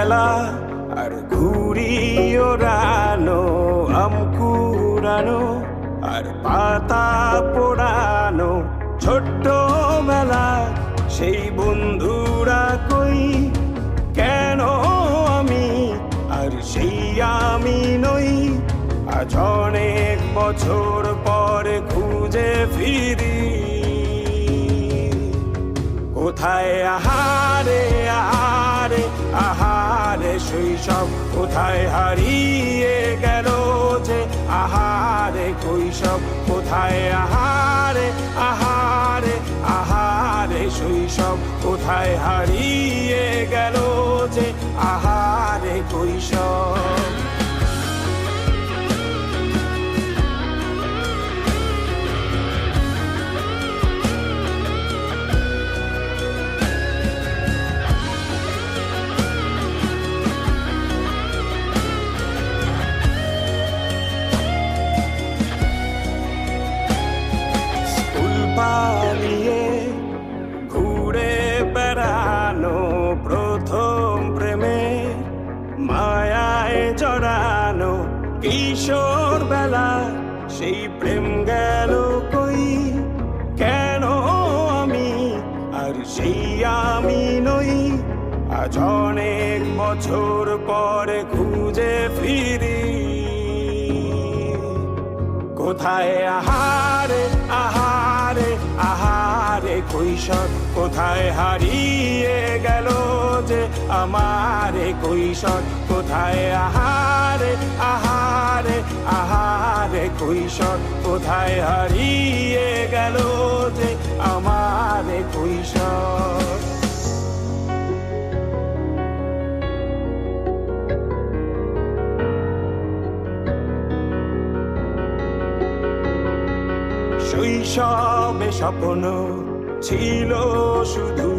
খেলা আর ঘুড়ি ওড়ানো, আম কুড়ানো আর পাতা পোড়ানো, ছোট্ট বেলা সেই বন্ধুরা কই, কেন আমি আর সেই আমি নই। আজ অনেক বছর পরে খুঁজে ফিরি, কোথায় আহারে আহারে আহারে শৈশব, কোথায় হারিয়ে গেল যে আহারে কৈশব, কোথায় আহারে আহারে আহারে শৈশব, কোথায় হারিয়ে গেল যে আহারে কৈশব। পালিয়ে ঘুরে বেড়ানো, প্রথম প্রেমে মায়ায় জড়ানো, কিশোর বেলা সেই প্রেম গেল কই, কেন আমি আর সেই আমি নই। আজ অনেক বছর পরে খুঁজে ফিরি, কোথায় আহারে আহারে আহারে কৈশোর, কোথায় হারিয়ে গেল যে আমারে কৈশোর, কোথায় আহারে আহারে আহারে কৈশোর, কোথায় হারিয়ে গেল যে আমারে কৈশোর। শৈশবে স্বপ্ন ছিল শুধু